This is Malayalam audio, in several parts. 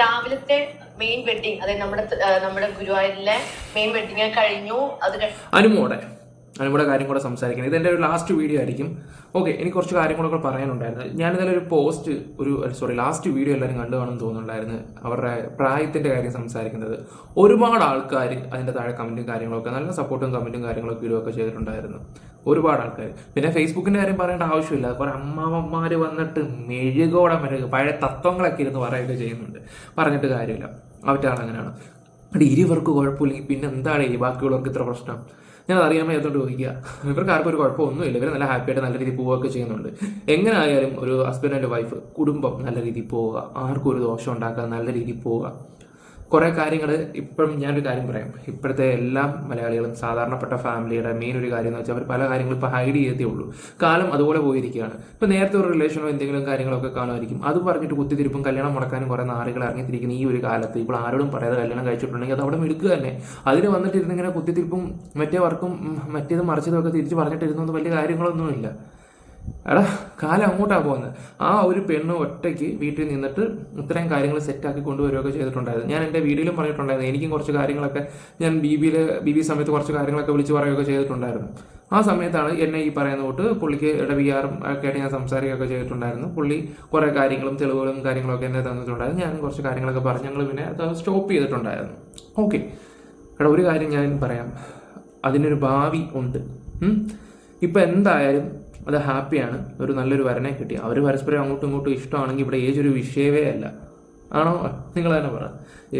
രാവിലത്തെ മെയിൻ വെഡിങ്, അതായത് നമ്മുടെ ഗുരുവായൂരിലെ മെയിൻ വെഡിങ് കഴിഞ്ഞു. അത് അനുമോടെ കാര്യം കൂടെ സംസാരിക്കുന്നത് ഇതെൻ്റെ ഒരു ലാസ്റ്റ് വീഡിയോ ആയിരിക്കും. ഓക്കെ, എനിക്ക് കുറച്ച് കാര്യങ്ങളൊക്കെ പറയാനുണ്ടായിരുന്നു. ഞാനിതിൽ ഒരു പോസ്റ്റ് ലാസ്റ്റ് വീഡിയോ എല്ലാവരും കണ്ടു കാണുമെന്ന് തോന്നുന്നുണ്ടായിരുന്നു. അവരുടെ പ്രായത്തിൻ്റെ കാര്യം സംസാരിക്കുന്നത് ഒരുപാട് ആൾക്കാർ അതിൻ്റെ താഴെ കമൻറ്റും കാര്യങ്ങളൊക്കെ നല്ല സപ്പോർട്ടും കമൻറ്റും കാര്യങ്ങളൊക്കെ ഇടുകയൊക്കെ ചെയ്തിട്ടുണ്ടായിരുന്നു. ഒരുപാട് ആൾക്കാർ. പിന്നെ ഫേസ്ബുക്കിൻ്റെ കാര്യം പറയേണ്ട ആവശ്യമില്ല. കുറേ അമ്മാവന്മാർ വന്നിട്ട് മെഴുകോടെ പഴയ തത്വങ്ങളൊക്കെ ഇരുന്ന് പറയുകയൊക്കെ ചെയ്യുന്നുണ്ട്. പറഞ്ഞിട്ട് കാര്യമില്ല, അവറ്റാണ് അങ്ങനെയാണ്. അത് ഇരുവർക്ക് കുഴപ്പമില്ലെങ്കിൽ പിന്നെ എന്താണ് ഈ ബാക്കിയുള്ളവർക്ക് ഇത്ര പ്രശ്നം? ഞാൻ അറിയാൻ വയ്യാത്തോണ്ട് ചോദിക്കുക. ഇവർക്ക് ആർക്കും ഒരു കുഴപ്പമൊന്നുമില്ല. ഇവർ നല്ല ഹാപ്പിയായിട്ട് നല്ല രീതിയിൽ പോവുകയൊക്കെ ചെയ്യുന്നുണ്ട്. എങ്ങനെ ആയാലും ഒരു ഹസ്ബൻഡ് ആൻഡ് വൈഫ് കുടുംബം നല്ല രീതിയിൽ പോവുക, ആർക്കും ഒരു ദോഷം ഉണ്ടാക്കാതെ നല്ല രീതിയിൽ പോവുക. കുറേ കാര്യങ്ങൾ ഇപ്പം ഞാനൊരു കാര്യം പറയാം. ഇപ്പോഴത്തെ എല്ലാ മലയാളികളും സാധാരണപ്പെട്ട ഫാമിലിയുടെ മെയിൻ ഒരു കാര്യം എന്ന് വെച്ചാൽ അവർ പല കാര്യങ്ങളും ഇപ്പോൾ ഹൈഡ് ചെയ്തേ ഉള്ളൂ. കാലം അതുപോലെ പോയിരിക്കുകയാണ്. ഇപ്പോൾ നേരത്തെ ഒരു റിലേഷനോ എന്തെങ്കിലും കാര്യങ്ങളൊക്കെ കാണുമായിരിക്കും. അത് പറഞ്ഞിട്ട് കുത്തിത്തിരിപ്പും കല്യാണം മുടക്കാനും കുറേ നാളുകൾ ഇറങ്ങിത്തിരിക്കുന്ന ഈ ഒരു കാലത്ത് ഇപ്പോൾ ആരോടും പറയാതെ കല്യാണം കഴിച്ചിട്ടുണ്ടെങ്കിൽ അത് അവിടെ എടുക്കുക തന്നെ. അതിന് വന്നിട്ടിരുന്ന് ഇങ്ങനെ കുത്തിത്തിരിപ്പും മറ്റേ വർക്കും മറ്റേതും മറിച്ചതും ഒക്കെ തിരിച്ച് പറഞ്ഞിട്ടിരുന്നൊന്നും വലിയ കാര്യങ്ങളൊന്നുമില്ല. എടാ, കാലം അങ്ങോട്ടാണ് പോകുന്നത്. ആ ഒരു പെണ്ണ് ഒറ്റയ്ക്ക് വീട്ടിൽ നിന്നിട്ട് ഇത്രയും കാര്യങ്ങൾ സെറ്റാക്കി കൊണ്ടുവരികയൊക്കെ ചെയ്തിട്ടുണ്ടായിരുന്നു. ഞാൻ എൻ്റെ വീഡിയോയിലും പറഞ്ഞിട്ടുണ്ടായിരുന്നു. എനിക്കും കുറച്ച് കാര്യങ്ങളൊക്കെ ഞാൻ ബി ബി സമയത്ത് കുറച്ച് കാര്യങ്ങളൊക്കെ വിളിച്ച് പറയുകയൊക്കെ ചെയ്തിട്ടുണ്ടായിരുന്നു. ആ സമയത്താണ് എന്നെ ഈ പറയുന്ന തൊട്ട് പുള്ളിക്ക് ഇടവിയാറും ഒക്കെ ആയിട്ട് ഞാൻ സംസാരിക്കുകയൊക്കെ ചെയ്തിട്ടുണ്ടായിരുന്നു. പുള്ളി കുറേ കാര്യങ്ങളും തെളിവുകളും കാര്യങ്ങളൊക്കെ എന്നെ തന്നിട്ടുണ്ടായിരുന്നു. ഞാൻ കുറച്ച് കാര്യങ്ങളൊക്കെ പറഞ്ഞ് ഞങ്ങൾ പിന്നെ അത് സ്റ്റോപ്പ് ചെയ്തിട്ടുണ്ടായിരുന്നു. ഓക്കെ, എടാ, ഒരു കാര്യം ഞാൻ പറയാം. അതിനൊരു ഭാവി ഉണ്ട്. ഇപ്പം എന്തായാലും അത് ഹാപ്പിയാണ്. ഒരു നല്ലൊരു വരനെ കിട്ടി. അവർ പരസ്പരം അങ്ങോട്ടും ഇങ്ങോട്ടും ഇഷ്ടമാണെങ്കിൽ ഇവിടെ ഏജ് ഒരു വിഷയമേ അല്ല. ആണോ? നിങ്ങൾ തന്നെ പറ.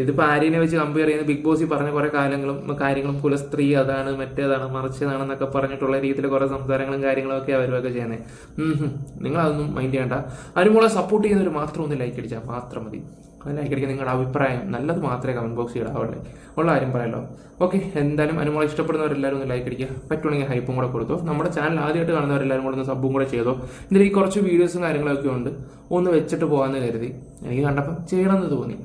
ഇതിപ്പോൾ ആര്യനെ വെച്ച് കമ്പയർ ചെയ്യുന്ന ബിഗ് ബോസിൽ പറഞ്ഞ കുറേ കാര്യങ്ങളും കുലസ്ത്രീ അതാണ് മറ്റേതാണ് മറിച്ചതാണെന്നൊക്കെ പറഞ്ഞിട്ടുള്ള രീതിയിൽ കുറേ സംസാരങ്ങളും കാര്യങ്ങളൊക്കെ അവരുമൊക്കെ ചെയ്യുന്നത്. നിങ്ങളതൊന്നും മൈൻഡ് ചെയ്യേണ്ട. അനുമോളെ സപ്പോർട്ട് ചെയ്യുന്നവർ മാത്രം ഒന്ന് ലൈക്ക് അടിച്ചാൽ മാത്രം മതി. അത് ലൈക്ക് അടിക്കുക. നിങ്ങളുടെ അഭിപ്രായം നല്ലത് മാത്രമേ കമൻറ്റ് ബോക്സിൽ ഇടാവുള്ളൂ. ഉള്ള കാര്യം പറയല്ലോ. ഓക്കെ, എന്തായാലും അനുമോളെ ഇഷ്ടപ്പെടുന്നവരെല്ലാവരും ഒന്ന് ലൈക്ക് അടിക്കുക. പറ്റുവാണെങ്കിൽ ഹൈപ്പും കൂടെ കൊടുത്തോ. നമ്മുടെ ചാനൽ ആദ്യമായിട്ട് കാണുന്നവരെല്ലാവരും കൂടെ ഒന്ന് സബ്ബും കൂടെ ചെയ്തോ. ഇതിൽ ഈ കുറച്ച് വീഡിയോസും കാര്യങ്ങളൊക്കെ ഉണ്ട്, ഒന്ന് വെച്ചിട്ട് പോകാമെന്ന് കരുതി. എനിക്ക് കണ്ടപ്പോൾ ചെയ്യണമെന്ന് തോന്നി.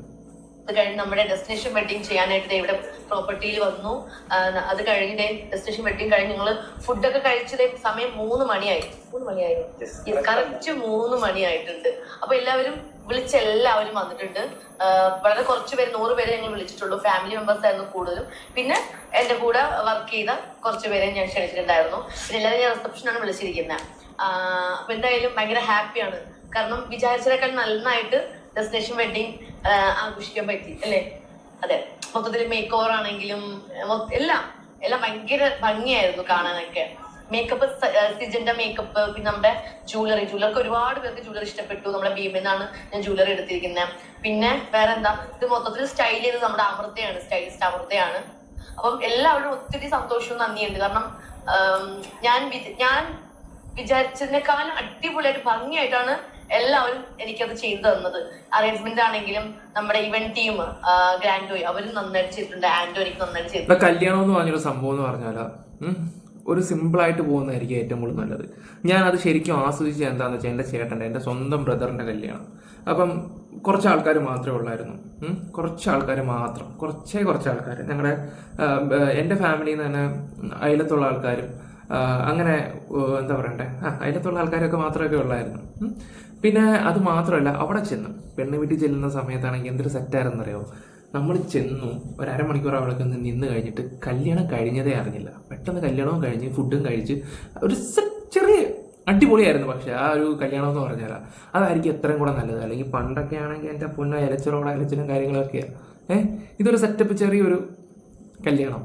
അത് കഴിഞ്ഞ് നമ്മുടെ ഡെസ്റ്റിനേഷൻ വെഡിങ് ചെയ്യാനായിട്ട് ഇവിടെ പ്രോപ്പർട്ടിയിൽ വന്നു. അത് കഴിഞ്ഞ് ഡെസ്റ്റിനേഷൻ വെഡിങ് കഴിഞ്ഞ് ഞങ്ങൾ ഫുഡൊക്കെ കഴിച്ചത് സമയം 3 മണിയായി. കറക്റ്റ് 3 മണിയായിട്ടുണ്ട്. അപ്പൊ എല്ലാവരും എല്ലാവരും വന്നിട്ടുണ്ട്. വളരെ കുറച്ച് പേര്, 100 പേരെ ഞങ്ങൾ വിളിച്ചിട്ടുള്ളൂ. ഫാമിലി മെമ്പേഴ്സ് ആയിരുന്നു കൂടുതലും. പിന്നെ എന്റെ കൂടെ വർക്ക് ചെയ്ത കുറച്ച് പേരെ ഞാൻ ക്ഷണിച്ചിട്ടുണ്ടായിരുന്നു. പിന്നെ എല്ലാവരും ഞാൻ റിസപ്ഷനാണ് വിളിച്ചിരിക്കുന്നത്. അപ്പൊ എന്തായാലും ഭയങ്കര ഹാപ്പിയാണ്. കാരണം വിചാരിച്ചതിനേക്കാൾ നന്നായിട്ട് ഡെസ്റ്റിനേഷൻ വെഡിങ് ആഘോഷിക്കാൻ പറ്റി അല്ലേ? അതെ, മൊത്തത്തിൽ മേക്ക് ഓവർ ആണെങ്കിലും എല്ലാം ഭയങ്കര ഭംഗിയായിരുന്നു കാണാനൊക്കെ. മേക്കപ്പ്, സിജന്റെ മേക്കപ്പ്, പിന്നെ നമ്മുടെ ജ്വല്ലർക്ക് ഒരുപാട് പേർക്ക് ജ്വല്ലറി ഇഷ്ടപ്പെട്ടു. നമ്മുടെ ഭീമെന്നാണ് ഞാൻ ജ്വല്ലറി എടുത്തിരിക്കുന്നത്. പിന്നെ വേറെ എന്താ, ഇത് മൊത്തത്തിൽ സ്റ്റൈൽ ചെയ്തത് നമ്മുടെ അമൃതയാണ്, സ്റ്റൈലിസ്റ്റ് അമൃതയാണ്. അപ്പം എല്ലാവരും ഒത്തിരി സന്തോഷവും നന്ദിയുണ്ട്. കാരണം ഞാൻ വിചാരിച്ചതിനേക്കാളും അടിപൊളിയായിട്ട് ഭംഗിയായിട്ടാണ് എല്ലാവരും എനിക്കത് ചെയ്തു തന്നത്. അറേഞ്ച്മെന്റ് ആണെങ്കിലും നമ്മുടെ ഇവന്റ് ടീം ഗ്രാൻഡോയ് അവരും നന്നായിട്ട് ചെയ്തിട്ടുണ്ട്. ആൻഡോ എനിക്ക് നന്നായിട്ട് ചെയ്തിട്ടുണ്ട്. കല്യാണം എന്ന് പറഞ്ഞൊരു സംഭവം എന്ന് പറഞ്ഞാലോ ഒരു സിമ്പിളായിട്ട് പോകുന്നതായിരിക്കും ഏറ്റവും കൂടുതൽ നല്ലത്. ഞാനത് ശരിക്കും ആസ്വദിച്ചത് എന്താണെന്ന് വെച്ചാൽ എൻ്റെ സ്വന്തം ബ്രദറിൻ്റെ കല്യാണം. അപ്പം കുറച്ച് ആൾക്കാർ മാത്രമേ ഉള്ളായിരുന്നു. കുറച്ച് ആൾക്കാർ മാത്രം, കുറച്ച് ആൾക്കാർ. ഞങ്ങളുടെ എൻ്റെ ഫാമിലിയിൽ നിന്ന് തന്നെ അയലത്തുള്ള ആൾക്കാരും അങ്ങനെ എന്താ പറയണ്ടേ, അയലത്തുള്ള ആൾക്കാരൊക്കെ മാത്രമൊക്കെ ഉള്ളായിരുന്നു. പിന്നെ അത് മാത്രമല്ല, അവിടെ ചെന്നു പെണ്ണ് വീട്ടിൽ ചെല്ലുന്ന സമയത്താണെങ്കിൽ എന്തൊരു സെറ്റായിരുന്നറിയോ. നമ്മൾ ചെന്നു ഒരു അരമണിക്കൂർ അവിടെ നിന്ന് കഴിഞ്ഞിട്ട് കല്യാണം കഴിഞ്ഞതേ അറിഞ്ഞില്ല. പെട്ടെന്ന് കല്യാണവും കഴിഞ്ഞ് ഫുഡും കഴിച്ച് ഒരു ചെറിയ അടിപൊളിയായിരുന്നു. പക്ഷെ ആ ഒരു കല്യാണം എന്ന് പറഞ്ഞാൽ അതായിരിക്കും എത്രയും കൂടെ നല്ലത്. അല്ലെങ്കിൽ പണ്ടൊക്കെ ആണെങ്കിൽ എൻ്റെ പൊന്ന ഇലച്ചനും കാര്യങ്ങളൊക്കെയാണ്. ഇതൊരു സെറ്റപ്പ് ചെറിയൊരു കല്യാണം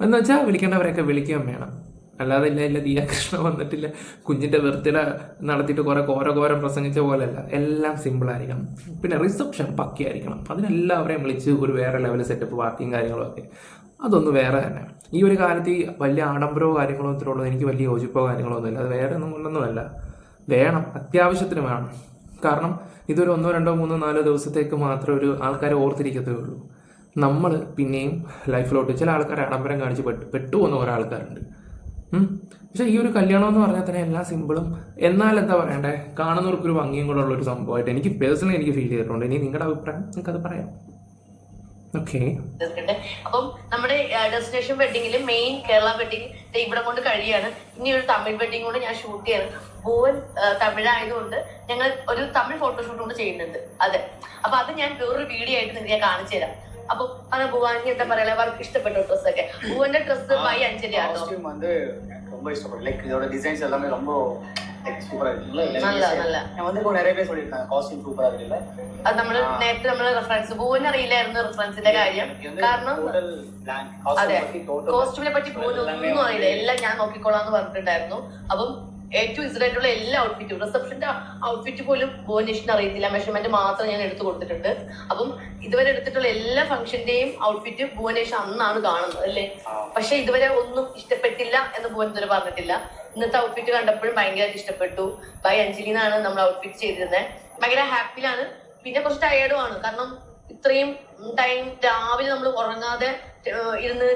എന്ന് വെച്ചാൽ വിളിക്കേണ്ടവരെയൊക്കെ വിളിക്കാൻ വേണം. അല്ലാതെ ഇല്ല ദിയാകൃഷ്ണ വന്നിട്ടില്ല കുഞ്ഞിൻ്റെ ബർത്ത്ഡേ നടത്തിയിട്ട് കുറേ ഘോരം പ്രസംഗിച്ച പോലെയല്ല. എല്ലാം സിമ്പിളായിരിക്കണം. പിന്നെ റിസപ്ഷൻ പക്കയായിരിക്കണം. അതിനെല്ലാവരെയും വിളിച്ച് ഒരു വേറെ ലെവൽ സെറ്റപ്പ് പാർട്ടിയും കാര്യങ്ങളൊക്കെ അതൊന്ന് വേറെ തന്നെ. ഈ ഒരു കാലത്ത് ഈ വലിയ ആഡംബരമോ കാര്യങ്ങളോ ഇത്രയുള്ളത് എനിക്ക് വലിയ യോജിപ്പോ കാര്യങ്ങളോ ഒന്നുമില്ല. അത് വേറെ ഒന്നുമല്ല, വേണം, അത്യാവശ്യത്തിന് വേണം. കാരണം ഇതൊരു 1, 2, 3, 4 ദിവസത്തേക്ക് മാത്രമേ ഒരു ആൾക്കാരെ ഓർത്തിരിക്കത്തേ ഉള്ളൂ. നമ്മൾ പിന്നെയും ലൈഫിലോട്ട് ചില ആൾക്കാരെ ആഡംബരം കാണിച്ച് പെട്ടുപോകുന്ന കുറേ ആൾക്കാരുണ്ട്. പക്ഷെ ഈ ഒരു കല്യാണം എന്ന് പറഞ്ഞാൽ തന്നെ എല്ലാം സിമ്പിളും എന്നാൽ എന്താ പറയണ്ടേ, കാണുന്നവർക്കൊരു ഭംഗിയും കൂടെ ഉള്ളൊരു സംഭവമായിട്ട് എനിക്ക് പേഴ്സണലി ഫീൽ ചെയ്തിട്ടുണ്ട്. ഇനി നിങ്ങളുടെ അഭിപ്രായം നിങ്ങൾക്കത് പറയാം. ഓക്കെ. അപ്പം നമ്മുടെ ഡെസ്റ്റിനേഷൻ വെഡിങ്ങിൽ മെയിൻ കേരള വെഡിങ് ഇവിടെ കൊണ്ട് കഴിയാണ്. ഇനി ഒരു തമിഴ് വെഡിങ് കൊണ്ട് ഞാൻ ഷൂട്ട് ചെയ്യാണ്. ഭുവൻ തമിഴായതുകൊണ്ട് ഞങ്ങൾ ഒരു തമിഴ് ഫോട്ടോഷൂട്ട് കൊണ്ട് ചെയ്യുന്നുണ്ട്. അതെ, അപ്പൊ അത് ഞാൻ വേറൊരു വീഡിയോ ആയിട്ട് നിങ്ങൾക്ക് ഞാൻ കാണിച്ചു തരാം. അപ്പൊ അത് ഭുവാനി എന്താ പറയാ, അവർക്ക് ഇഷ്ടപ്പെട്ട ഡ്രസ്സൊക്കെ. ഭുവന്റെ ഡ്രസ്സ് ബൈ അഞ്ജലി ആട്ടോ. ரொம்ப இஷ்டப்படும். லைக் இதோட டிசைன்ஸ் எல்லாமே ரொம்ப சூப்பரா இருக்குல்ல. നല്ല നല്ല நான் வந்து இப்போ நிறைய பேர் சொல்லியிருக்காங்க காஸ்டியூம் சூப்பரா இருக்குல்ல. അത് നേരത്തെ നമ്മള് റെഫറൻസ് ഭുവൻ അറിയില്ലായിരുന്നു റെഫറൻസിന്റെ കാര്യം. കാരണം അതെ, കോസ്റ്റ്യൂമിനെ പറ്റി ഭുവൻ ഒന്നും അറിയില്ല. എല്ലാം ഞാൻ നോക്കിക്കോളാന്ന് പറഞ്ഞിട്ടുണ്ടായിരുന്നു. അപ്പം ഏറ്റവും ഇതായിട്ടുള്ള എല്ലാ ഔട്ട്ഫിറ്റും, റിസപ്ഷന്റെ ഔട്ട്ഫിറ്റ് പോലും ഭുവനേഷിന് അറിയത്തില്ല. മെഷർമെന്റ് മാത്രം ഞാൻ എടുത്തു കൊടുത്തിട്ടുണ്ട്. അപ്പം ഇതുവരെ എടുത്തിട്ടുള്ള എല്ലാ ഫംഗ്ഷന്റെയും ഔട്ട്ഫിറ്റ് ഭുവനേഷ് അന്നാണ് കാണുന്നത് അല്ലേ. പക്ഷെ ഇതുവരെ ഒന്നും ഇഷ്ടപ്പെട്ടില്ല എന്ന് ഭുവൻ ഇതുവരെ പറഞ്ഞിട്ടില്ല. ഇന്നത്തെ ഔട്ട്ഫിറ്റ് കണ്ടപ്പോഴും ഭയങ്കരമായിട്ട് ഇഷ്ടപ്പെട്ടു. ബൈ അഞ്ജലിന്നാണ് നമ്മൾ ഔട്ട്ഫിറ്റ് ചെയ്തിരുന്നത്. ഭയങ്കര ഹാപ്പിയിലാണ്. പിന്നെ കുറച്ച് ടയേർഡുമാണ്. കാരണം ഇത്രയും ടൈം രാവിലെ നമ്മൾ ഉറങ്ങാതെ ഇരുന്ന്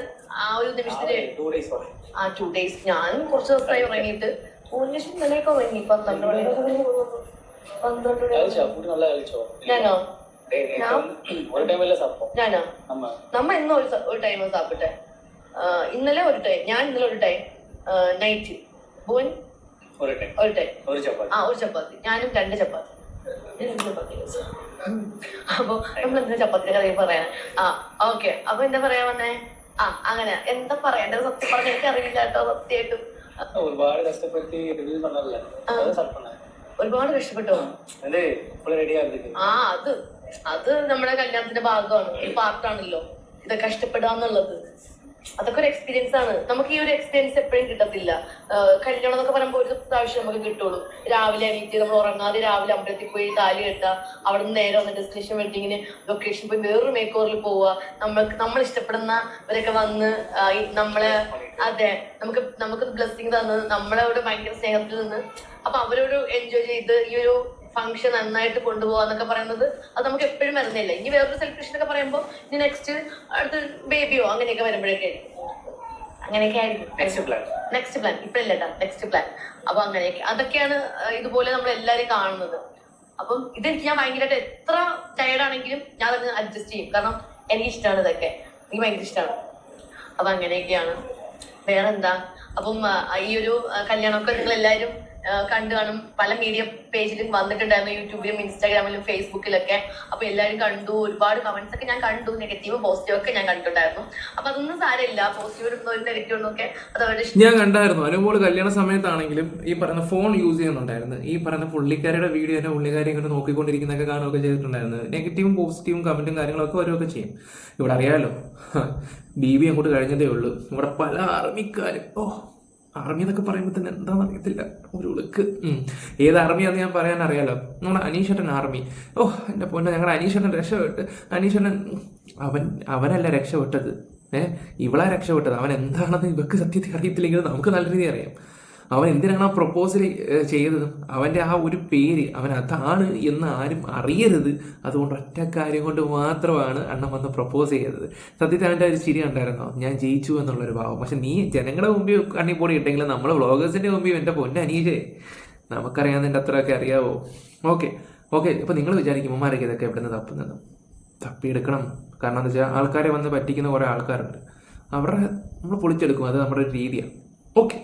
ആ ഒരു നിമിഷത്തില് 2 days ഞാൻ കുറച്ച് ദിവസമായി ഉറങ്ങിയിട്ട്. ഭുവനേഷ് ഇന്നലെയൊക്കെ ഉറങ്ങി 12 മണി. ഞാനോ ഞാനോ നമ്മ ഇന്ന് ഒരു ടൈം സാപ്പിട്ടെ. ഇന്നലെ ഒരു ടൈം, ഞാൻ ഇന്നലെ ഒരു ടൈം നൈറ്റ്. ഭുവൻ ഒരു ടൈം, ഒരു ചപ്പാത്തി. ഞാനും 2 ചപ്പാത്തി. അപ്പൊ നമ്മൾ എന്താ ചപ്പാത്തിന്റെ കാര്യം പറയാൻ. ഓക്കെ. അപ്പൊ എന്താ പറയാ വന്നേ. അങ്ങനെ എന്താ പറയണ്ടത് സത്യം പറഞ്ഞ എനിക്ക് അറിയില്ല കേട്ടോ. സത്യമായിട്ടും ഒരുപാട് കഷ്ടപ്പെട്ട് ഒരുപാട് കഷ്ടപ്പെട്ടോ. അത് നമ്മുടെ കല്യാണത്തിന്റെ ഭാഗമാണ്, ഒരു പാർട്ടാണല്ലോ ഇത് കഷ്ടപ്പെടാന്നുള്ളത്. അതൊക്കെ ഒരു എക്സ്പീരിയൻസ് ആണ്. നമുക്ക് ഈ ഒരു എക്സ്പീരിയൻസ് എപ്പോഴും കിട്ടത്തില്ല. കല്യാണം എന്നൊക്കെ പറയുമ്പോൾ ഒരു പ്രാവശ്യം നമുക്ക് കിട്ടുള്ളൂ. രാവിലെ എണീറ്റ് നമ്മൾ ഉറങ്ങാതെ രാവിലെ അമ്പലത്തിൽ പോയി താലി കെട്ടുക, അവിടെ നിന്ന് നേരെ വന്ന് ഡെസ്റ്റിനേഷൻ വെഡിങ്ങിന് ലൊക്കേഷൻ പോയി വേറൊരു മേക്ക് ഓവറിൽ പോവുക, നമ്മൾ ഇഷ്ടപ്പെടുന്നവരൊക്കെ വന്ന് നമ്മളെ അതെ നമുക്ക് ബ്ലെസ്സിങ് തന്ന് നമ്മളോട് ഭയങ്കര സ്നേഹത്തിൽ നിന്ന് അപ്പൊ അവരോട് എൻജോയ് ചെയ്ത് ഈ ഒരു ഫംഗ്ഷൻ നന്നായിട്ട് കൊണ്ടുപോകാന്നൊക്കെ പറയുന്നത് അത് നമുക്ക് എപ്പോഴും വരുന്നില്ല. ഇനി വേറൊരു സെലിബ്രേഷൻ ഒക്കെ പറയുമ്പോൾ ഇനി നെക്സ്റ്റ് അടുത്ത് ബേബിയോ അങ്ങനെയൊക്കെ വരുമ്പോഴൊക്കെ അങ്ങനെയൊക്കെ ആയിരിക്കും നെക്സ്റ്റ് പ്ലാൻ. ഇപ്പഴില്ല കേട്ടോ, നെക്സ്റ്റ് പ്ലാൻ. അപ്പൊ അങ്ങനെയൊക്കെ അതൊക്കെയാണ് ഇതുപോലെ നമ്മൾ എല്ലാവരും കാണുന്നത്. അപ്പം ഇതെനിക്ക് ഞാൻ ഭയങ്കരമായിട്ട് എത്ര ടയർഡാണെങ്കിലും ഞാൻ അത് അഡ്ജസ്റ്റ് ചെയ്യും. കാരണം എനിക്ക് ഇഷ്ടമാണ് ഇതൊക്കെ, എനിക്ക് ഭയങ്കര ഇഷ്ടമാണ്. അപ്പൊ അങ്ങനെയൊക്കെയാണ്. വേറെന്താ. അപ്പം ഈ ഒരു കല്യാണമൊക്കെ നിങ്ങൾ എല്ലാവരും കണ്ടു കാണും. പല മീഡിയ പേജിലും വന്നിട്ടുണ്ടായിരുന്നു, യൂട്യൂബിലും ഇൻസ്റ്റാഗ്രാമിലും ഫേസ്ബുക്കിലൊക്കെ. അപ്പൊ എല്ലാവരും കണ്ടു. ഒരുപാട് കമന്റ്സ് ഒക്കെ ഞാൻ കണ്ടു, നെഗറ്റീവ് പോസിറ്റീവ് ഒക്കെ ഞാൻ കണ്ടിട്ടുണ്ടായിരുന്നു. അപ്പൊ അതൊന്നും സാരമില്ല. പോസിറ്റീവ് ഇടുന്നവരും നെഗറ്റീവ് ഇടുന്നൊക്കെ അത് അവരുടെ ഞാൻ കണ്ടായിരുന്നു. അനുമോള് കല്യാണ സമയത്താണെങ്കിലും ഈ പറയുന്ന ഫോൺ യൂസ് ചെയ്യുന്നുണ്ടായിരുന്നു. ഈ പറയുന്ന പുള്ളിക്കാരുടെ വീഡിയോ തന്നെ പുള്ളിക്കാരെ ഇങ്ങോട്ട് നോക്കിക്കൊണ്ടിരിക്കുന്നൊക്കെ കാണുകയൊക്കെ ചെയ്തിട്ടുണ്ടായിരുന്നു. നെഗറ്റീവും പോസിറ്റീവും കമന്റും കാര്യങ്ങളൊക്കെ ഓരോക്കെ ചെയ്യും. ഇവിടെ അറിയാലോ, ബി അങ്ങോട്ട് കഴിഞ്ഞതേ ഉള്ളൂ. ഇവിടെ പല ആർമിക്കാരും ആർമി എന്നൊക്കെ പറയുമ്പോൾ തന്നെ എന്താണെന്ന് അറിയത്തില്ല, ഒരു ഉളുക്ക്. ഏത് ആർമിയാന്ന് ഞാൻ പറയാൻ അറിയാലോ. നമ്മുടെ അനീഷേട്ടൻ ആർമി. എൻ്റെ പൊന്നെ, ഞങ്ങളുടെ അനീഷേട്ടൻ രക്ഷപ്പെട്ട്. അനീഷേട്ടൻ അവനല്ല രക്ഷപ്പെട്ടത്, ഇവളാ രക്ഷപ്പെട്ടത്. അവൻ എന്താണെന്ന് ഇവർക്ക് സത്യത്തിൽ അറിയത്തില്ലെങ്കിലും നമുക്ക് നല്ല രീതിയിൽ അറിയാം. അവൻ എന്തിനാണ് ആ പ്രപ്പോസൽ ചെയ്തതും അവൻ്റെ ആ ഒരു പേര് അവൻ അതാണ് എന്ന് ആരും അറിയരുത്. അതുകൊണ്ട് ഒറ്റ കാര്യം കൊണ്ട് മാത്രമാണ് അണ്ണൻ വന്ന് പ്രപ്പോസ് ചെയ്തത്. സത്യത്തിൽ അവൻ്റെ ഒരു ചിരി ഉണ്ടായിരുന്നോ, ഞാൻ ജയിച്ചു എന്നുള്ളൊരു ഭാവം. പക്ഷെ നീ ജനങ്ങളുടെ മുമ്പിൽ കണ്ണിപ്പൊടി ഇട്ടെങ്കിലും നമ്മൾ വ്ളോഗേഴ്സിൻ്റെ മുമ്പിൽ എൻ്റെ പൊന്നെ അനീഷേ നമുക്കറിയാവുന്നതിൻ്റെ അത്രയൊക്കെ അറിയാവോ. ഓക്കെ. ഇപ്പം നിങ്ങൾ വിചാരിക്കും ഉമ്മാരൊക്കെ ഇതൊക്കെ എവിടെ നിന്ന് തപ്പുന്നത്. തപ്പിയെടുക്കണം. കാരണം എന്താ വെച്ചാൽ ആൾക്കാരെ വന്ന് പറ്റിക്കുന്ന കുറേ ആൾക്കാരുണ്ട്. അവരുടെ നമ്മൾ പൊളിച്ചെടുക്കും. അത് നമ്മുടെ ഒരു രീതിയാണ്. ഓക്കെ.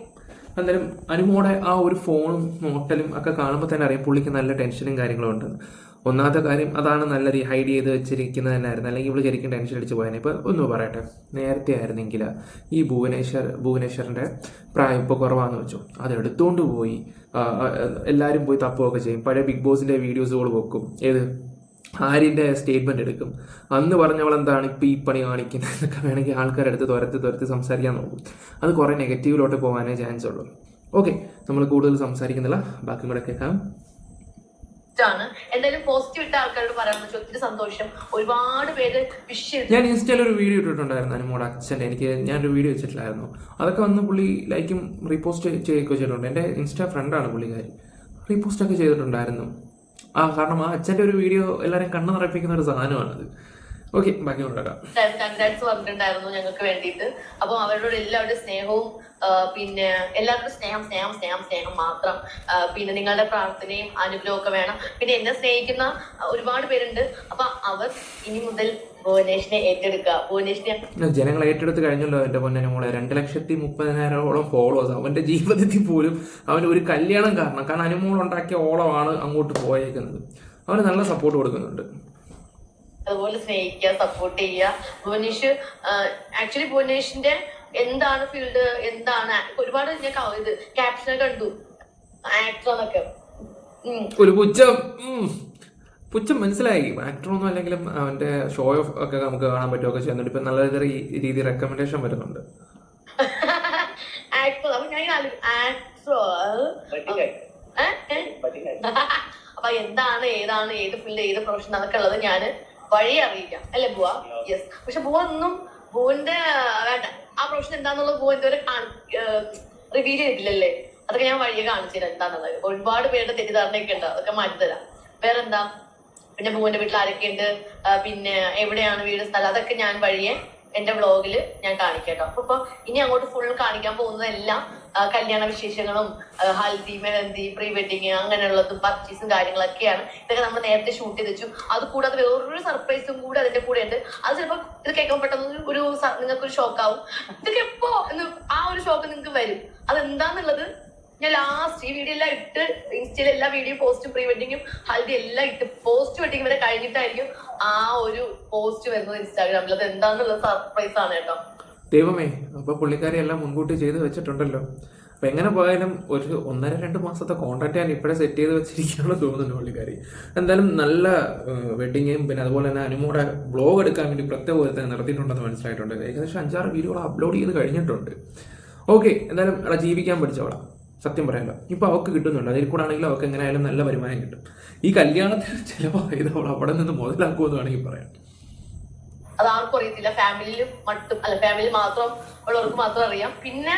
എന്തായാലും അനുമോടെ ആ ഒരു ഫോണും നോട്ടലും ഒക്കെ കാണുമ്പോൾ തന്നെ അറിയാം പുള്ളിക്ക് നല്ല ടെൻഷനും കാര്യങ്ങളും ഉണ്ടെന്ന്. ഒന്നാമത്തെ കാര്യം അതാണ്, നല്ലത് ഹൈഡ് ചെയ്ത് വെച്ചിരിക്കുന്നത് തന്നെയായിരുന്നു. അല്ലെങ്കിൽ ഇവിടെ ശരിക്കും ടെൻഷൻ അടിച്ച് പോയാൽ. ഇപ്പോൾ ഒന്ന് പറയട്ടെ, നേരത്തെ ആയിരുന്നെങ്കിൽ ഈ ഭുവനേശ്വറിൻ്റെ പ്രായം ഇപ്പോൾ കുറവാന്ന് വെച്ചോ, അതെടുത്തോണ്ട് പോയി എല്ലാവരും പോയി തപ്പുകയൊക്കെ ചെയ്യും. പഴയ ബിഗ് ബോസിൻ്റെ വീഡിയോസുകൾ വെക്കും. ആര്യൻ്റെ സ്റ്റേറ്റ്മെൻറ്റ് എടുക്കും. അന്ന് പറഞ്ഞവളെന്താണ് ഇപ്പോൾ ഈ പണി കാണിക്കുന്നത് എന്നൊക്കെ വേണമെങ്കിൽ ആൾക്കാരെടുത്ത് തുരത്തി സംസാരിക്കാൻ നോക്കും. അത് കുറേ നെഗറ്റീവിലോട്ട് പോകാനേ ചാൻസ് ഉള്ളൂ. ഓക്കെ, നമ്മൾ കൂടുതൽ സംസാരിക്കുന്നില്ല, ബാക്കി കൂടെ കേൾക്കാം. എന്തായാലും പോസിറ്റീവ് ഇട്ട ആൾക്കാരോട് പറയാൻ ഒത്തിരി സന്തോഷം. ഒരുപാട് പേര് ഞാൻ ഇൻസ്റ്റയിൽ ഒരു വീഡിയോ ഇട്ടിട്ടുണ്ടായിരുന്നു അനുമോടെ അച്ഛൻ്റെ. ഞാനൊരു വീഡിയോ വെച്ചിട്ടില്ലായിരുന്നു. അതൊക്കെ വന്ന് പുള്ളി ലൈക്കും റീപോസ്റ്റ് ചെയ്യുകയൊക്കെ ചെയ്തിട്ടുണ്ട്. എൻ്റെ ഇൻസ്റ്റാ ഫ്രണ്ടാണ് പുള്ളിക്കാരി. റീപോസ്റ്റൊക്കെ ചെയ്തിട്ടുണ്ടായിരുന്നു. കാരണം ആ അച്ഛൻ്റെ ഒരു വീഡിയോ എല്ലാവരും കണ്ണ് നിറപ്പിക്കുന്ന ഒരു സാധനമാണത്. ഓക്കെ, ബാക്കി ഉണ്ടാക്കാം. കൺഗ്രാറ്റ്സ് പറഞ്ഞിട്ടുണ്ടായിരുന്നു ഞങ്ങൾക്ക് വേണ്ടിയിട്ട്. അപ്പം അവരോട് എല്ലാവരുടെ സ്നേഹവും പിന്നെ എല്ലാവരുടെ സ്നേഹം മാത്രം. പിന്നെ നിങ്ങളുടെ പ്രാർത്ഥനയും അനുഗ്രഹവും ഒക്കെ വേണം. പിന്നെ എന്നെ സ്നേഹിക്കുന്ന ഒരുപാട് പേരുണ്ട്. അപ്പൊ അവർ ഇനി മുതൽ ഭുവനേഷിനെ ഏറ്റെടുക്കുക. ഭുവനേഷിനെ ജനങ്ങൾ ഏറ്റെടുത്ത് കഴിഞ്ഞല്ലോ എന്റെ പൊന്നനെ മോളെ. 2,30,000 ഫോളോവേഴ്സ്. അവന്റെ ജീവിതത്തിൽ പോലും അവൻ ഒരു കല്യാണം കാരണം അനുമോൾ ഉണ്ടാക്കിയ ഓളമാണ് അങ്ങോട്ട് പോയേക്കുന്നത്. അവന് നല്ല സപ്പോർട്ട് കൊടുക്കുന്നുണ്ട്. അതുപോലെ സ്നേഹിക്കുക, സപ്പോർട്ട് ചെയ്യുക. ഭുവനേഷ് ആക്ച്വലി ഭുവനേഷിന്റെ എന്താണ് ഫീൽഡ്, എന്താണ് ഒരുപാട് ഞാൻ ഇത് ക്യാപ്ഷൻ കണ്ടു ആക്ടർ എന്നൊക്കെ. ഒരു പുച്ഛം മനസ്സിലായി. ആക്ടറൊന്നും അല്ലെങ്കിലും അവന്റെ ഷോ ഓഫ് ഒക്കെ നമുക്ക് കാണാൻ പറ്റുമൊക്കെ ചെയ്യുന്നുണ്ട്. ഇപ്പൊ നല്ല രീതി റെക്കമെൻഡേഷൻ വരുന്നുണ്ട്. ആക്ടർ അപ്പൊ ഞാൻ അപ്പൊ എന്താണ് ഏതാണ് ഏത് ഫീൽഡ് ഏത് പ്രൊഫഷൻ അതൊക്കെ ഉള്ളത് ഞാൻ വഴി അറിയിക്കാം അല്ലെ ബുവ? യെസ്. പക്ഷെ ബുവ ഒന്നും ബുവന്റെ വേണ്ട ആ പ്രൊഫഷൻ എന്താന്നുള്ളത് ബുവ ഇതുവരെ റിവീൽ ചെയ്തിട്ടില്ലല്ലേ? അതൊക്കെ ഞാൻ വഴിയെ കാണിച്ചു തരാം എന്താന്നുള്ളത്. ഒരുപാട് പേരുടെ തെറ്റിദ്ധാരണയൊക്കെ ഉണ്ട്, അതൊക്കെ മാറ്റിത്തരാം. വേറെന്താ? പിന്നെ ബുവന്റെ വീട്ടിൽ ആരൊക്കെയുണ്ട്, പിന്നെ എവിടെയാണ് വീട്, സ്ഥലം, അതൊക്കെ ഞാൻ വഴിയെ എന്റെ വ്ളോഗില് ഞാൻ കാണിക്കാം. അപ്പൊ ഇനി അങ്ങോട്ട് ഫുൾ കാണിക്കാൻ പോകുന്നതെല്ലാം കല്യാണ വിശേഷങ്ങളും ഹൽദി, മെഹന്തി, പ്രീ വെഡിങ് അങ്ങനെയുള്ളതും പർച്ചേസും കാര്യങ്ങളൊക്കെയാണ്. ഇതൊക്കെ നമ്മൾ നേരത്തെ ഷൂട്ട് ചെയ്ത് വെച്ചു. അത് കൂടാതെ വേറൊരു സർപ്രൈസും കൂടെ അതിന്റെ കൂടെ ഉണ്ട്. അത് ചിലപ്പോൾ ഇത് കേൾക്കുമ്പോൾ പെട്ടെന്ന് നിങ്ങൾക്ക് ഒരു ഷോക്കാവും. ഇതൊക്കെ എപ്പോ എന്ന് ആ ഒരു ഷോക്ക് നിങ്ങൾക്ക് വരും. അതെന്താന്നുള്ളത് ഞാൻ ലാസ്റ്റ് ഈ വീഡിയോ എല്ലാം ഇട്ട് ഇൻസ്റ്റയിൽ എല്ലാ വീഡിയോ പോസ്റ്റും പ്രീ വെഡിങ്ങും ഹൽദി എല്ലാം ഇട്ട് പോസ്റ്റ് വെഡിങ് വരെ കഴിഞ്ഞിട്ടായിരിക്കും ആ ഒരു പോസ്റ്റ് വരുന്നത് ഇൻസ്റ്റാഗ്രാമിൽ. അത് എന്താന്നുള്ളത് സർപ്രൈസ് ആണ് കേട്ടോ. ദൈവമേ, അപ്പൊ പുള്ളിക്കാരി എല്ലാം മുൻകൂട്ടി ചെയ്ത് വെച്ചിട്ടുണ്ടല്ലോ. അപ്പൊ എങ്ങനെ പോയാലും ഒരു 1.5-2 മാസത്തെ കോൺട്രാക്ട് ഞാൻ ഇപ്പോഴേ സെറ്റ് ചെയ്ത് വെച്ചിരിക്കുകയാണെന്ന് തോന്നുന്നു പുള്ളിക്കാരി. എന്തായാലും നല്ല വെഡിങ്ങും പിന്നെ അതുപോലെ തന്നെ അനുമോടെ വ്ളോഗ് എടുക്കാൻ വേണ്ടി പ്രത്യേക ഒരുത്തന്നെ നിർത്തിയിട്ടുണ്ടെന്ന് മനസ്സിലായിട്ടുണ്ട്. ഏകദേശം 5-6 വീഡിയോകൾ അപ്ലോഡ് ചെയ്ത് കഴിഞ്ഞിട്ടുണ്ട്. ഓക്കെ, എന്തായാലും അവിടെ ജീവിക്കാൻ പഠിച്ചവളാ, സത്യം പറയാലോ. ഇപ്പൊ അവൾക്ക് കിട്ടുന്നുണ്ട്. അതിൽ കൂടെ ആണെങ്കിലും അവൾക്ക് എങ്ങനെയായാലും നല്ല വരുമാനം കിട്ടും. ഈ കല്യാണത്തിന് ചിലവായത് അവൾ അവിടെ നിന്ന് മുതലാക്കുമെന്ന് വേണമെങ്കിൽ പറയാം. അത് ആർക്കും അറിയത്തില്ല. ഫാമിലിയിൽ ഫാമിലി മാത്രം ഉള്ളവർക്ക് മാത്രം അറിയാം. പിന്നെ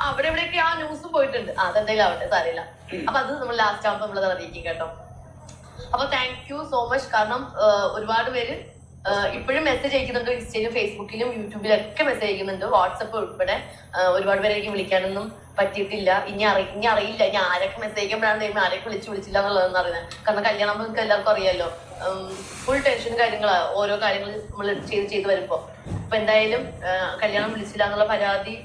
അവിടെ എവിടെയൊക്കെ ആ ന്യൂസും പോയിട്ടുണ്ട്. അതെന്തെങ്കിലും ആവട്ടെ, സാരമില്ല. അപ്പൊ അത് നമ്മൾ ലാസ്റ്റ് ആകുമ്പോൾ നമ്മളത് അറിയിക്കും കേട്ടോ. അപ്പൊ താങ്ക് യു സോ മച്ച്. കാരണം ഒരുപാട് പേര് ഇപ്പോഴും മെസ്സേജ് അയക്കുന്നുണ്ട്. ഇൻസ്റ്റയിലും ഫേസ്ബുക്കിലും യൂട്യൂബിലും ഒക്കെ മെസ്സേജ് അയക്കുന്നുണ്ട്, വാട്സപ്പ് ഉൾപ്പെടെ. ഒരുപാട് പേരെ എനിക്ക് വിളിക്കാനൊന്നും പറ്റിയിട്ടില്ല. ഇനി അറിയില്ല ഇനി ആരൊക്കെ മെസ്സേജ് അയക്കുമ്പോഴാണ് ആരൊക്കെ വിളിച്ചില്ല എന്നുള്ളതെന്ന് അറിയുന്നത്. കാരണം കല്യാണം നമുക്ക് എല്ലാവർക്കും അറിയാമല്ലോ, ഫുൾ ടെൻഷനും കാര്യങ്ങളാണ് ഓരോ കാര്യങ്ങൾ നമ്മൾ ചെയ്ത് വരുമ്പോ. അപ്പൊ എന്തായാലും കല്യാണം വിളിച്ചില്ല എന്നുള്ള പരാതി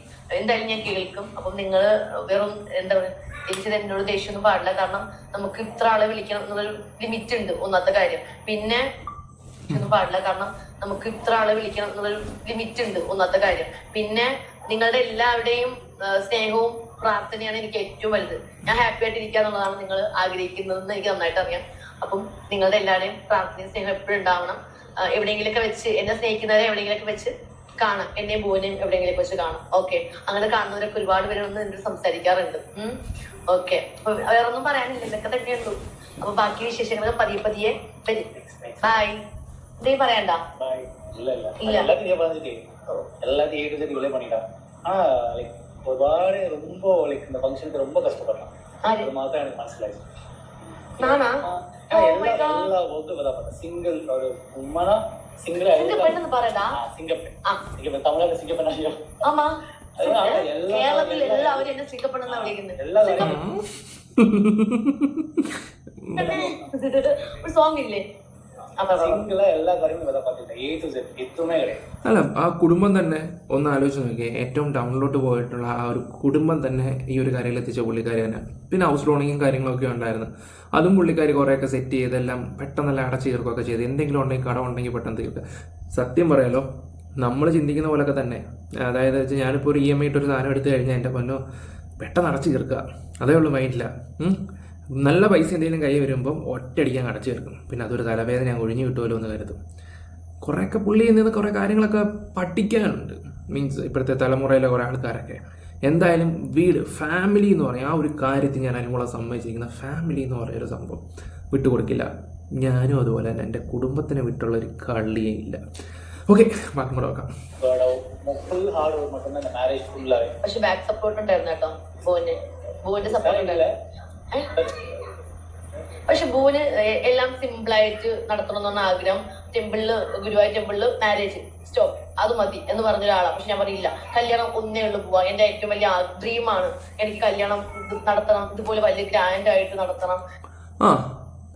എന്തായാലും ഞാൻ കേൾക്കും. അപ്പം നിങ്ങൾ വെറും എന്താ പറയുക, എനിക്കത് എന്നോട് ദേഷ്യമൊന്നും പാടില്ല. കാരണം നമുക്ക് ഇത്ര ആളെ വിളിക്കണം എന്നുള്ളൊരു ലിമിറ്റ് ഉണ്ട്, ഒന്നാമത്തെ കാര്യം. പിന്നെ ഒന്നും പാടില്ല, കാരണം നമുക്ക് ഇത്ര ആളെ വിളിക്കണം എന്നുള്ളൊരു ലിമിറ്റ് ഉണ്ട്, ഒന്നാമത്തെ കാര്യം. പിന്നെ നിങ്ങളുടെ എല്ലാവരുടെയും സ്നേഹവും പ്രാർത്ഥനയാണ് എനിക്ക് ഏറ്റവും വലുത്. ഞാൻ ഹാപ്പി ആയിട്ട് ഇരിക്കുക എന്നുള്ളതാണ് നിങ്ങൾ ആഗ്രഹിക്കുന്നതെന്ന് എനിക്ക് നന്നായിട്ട് അറിയാം. അപ്പം നിങ്ങളുടെ എല്ലാവരുടെയും പ്രാർത്ഥനയും സ്നേഹം എപ്പോഴും ഉണ്ടാവണം. എവിടെയെങ്കിലൊക്കെ വെച്ച് എന്നെ സ്നേഹിക്കുന്നവരെ എവിടെയെങ്കിലൊക്കെ വെച്ച് കാണാം, എന്നെയും ബോനെയും എവിടെയെങ്കിലൊക്കെ വെച്ച് കാണാം. ഓക്കെ, അങ്ങനെ കാണുന്നവരൊക്കെ ഒരുപാട് പേര് വന്ന് എന്നോട് സംസാരിക്കാറുണ്ട്. ഓക്കെ, അപ്പൊ വേറൊന്നും പറയാനില്ല, ഇതൊക്കെ തന്നെയുള്ളൂ. അപ്പൊ ബാക്കി വിശേഷങ്ങൾ പതിയെ ബൈ. இதே பரையாண்டா எல்லாத்தையும் ஏடு சரி விலை பண்ணிட்டான். ஆனா லைக் ஒருபாடு ரொம்ப லைக் இந்த ஃபங்க்ஷனுக்கு ரொம்ப கஷ்டப்பட்டான். அது மாத்திரம் எனக்கு மனசிலாச்சு. நானா எல்லா ஒர்க்கும் பார்த்தேன். சிங்கிள் ஒரு உண்மைனா சிங்கிள் பெண்ணு பாருடா. சிங்கப்பெண் தமிழ்நாடு சிங்கப்பெண்ணா? ஆமா, കേരളത്തിൽ എല്ലാവരും എന്നെ സിംഗപ്പണെന്നാ വിളിക്കുന്നത്. ഒരു സോങ് ഇല്ലേ? അല്ല, ആ കുടുംബം തന്നെ ഒന്ന് ആലോചിച്ച് നോക്കിയേ. ഏറ്റവും ഡൗണിലോട്ട് പോയിട്ടുള്ള ആ ഒരു കുടുംബം തന്നെ ഈ ഒരു കരയിൽ എത്തിച്ച പുള്ളിക്കാരി തന്നെ. പിന്നെ ഹൗസ് ലോണിങ്ങും കാര്യങ്ങളൊക്കെ ഉണ്ടായിരുന്നു, അതും പുള്ളിക്കാരി കുറേയൊക്കെ സെറ്റ് ചെയ്തെല്ലാം പെട്ടെന്നെല്ലാം അടച്ചു തീർക്കുകയൊക്കെ ചെയ്ത്. എന്തെങ്കിലും ഉണ്ടെങ്കിൽ കടം ഉണ്ടെങ്കിൽ പെട്ടെന്ന് തീർക്കുക. സത്യം പറയാലോ, നമ്മൾ ചിന്തിക്കുന്ന പോലൊക്കെ തന്നെ. അതായത് ഞാനിപ്പോൾ ഒരു EMI ഇട്ടൊരു സാധനം എടുത്തു കഴിഞ്ഞാൽ എൻ്റെ പൊന്നോ പെട്ടെന്ന് അടച്ചു തീർക്കുക, അതേ ഉള്ളൂ മൈൻഡില്ല. നല്ല പൈസ എന്തെങ്കിലും കൈ വരുമ്പം ഒറ്റയടിക്കാൻ അടച്ചു തീർക്കും. പിന്നെ അതൊരു തലവേദന ഞാൻ ഒഴിഞ്ഞു കിട്ടുമല്ലോ എന്ന് കരുതും. കുറേയൊക്കെ പുള്ളിയിൽ നിന്ന് കുറേ കാര്യങ്ങളൊക്കെ പഠിക്കാനുണ്ട്. മീൻസ് ഇപ്പോഴത്തെ തലമുറയിലെ കുറേ ആൾക്കാരൊക്കെ. എന്തായാലും വീട്, ഫാമിലി എന്ന് പറയും, ആ ഒരു കാര്യത്തിൽ ഞാൻ അനുമോളെ സമ്മതിച്ചിരിക്കുന്ന ഫാമിലി എന്ന് പറയുന്നൊരു സംഭവം വിട്ടുകൊടുക്കില്ല. ഞാനും അതുപോലെ തന്നെ എൻ്റെ കുടുംബത്തിനെ വിട്ടുള്ളൊരു കളിയേ ഇല്ല. ഓക്കെ, ബാക്കി കൂടെ നോക്കാം. പക്ഷെ ബാക്ക് സപ്പോർട്ട് ഉണ്ടായിരുന്നു കേട്ടോ, ബോന്റെ സപ്പോർട്ട് ഉണ്ടായിരുന്നു. പക്ഷെ ബോന് എല്ലാം സിമ്പിൾ ആയിട്ട് നടത്തണം എന്നാണ് ആഗ്രഹം. ടെമ്പിളില് ഗുരുവായൂർ ടെമ്പിളില് മാരേജ് സ്റ്റോപ്പ്, അത് മതി എന്ന് പറഞ്ഞ ഒരാളാണ്. പക്ഷെ ഞാൻ പറയില്ല, കല്യാണം ഒന്നേ ഉള്ളു പോവാ. എന്റെ ഏറ്റവും വലിയ ഡ്രീമാണ് എനിക്ക് കല്യാണം നടത്തണം, ഇതുപോലെ വലിയ ഗ്രാൻഡ് ആയിട്ട് നടത്തണം.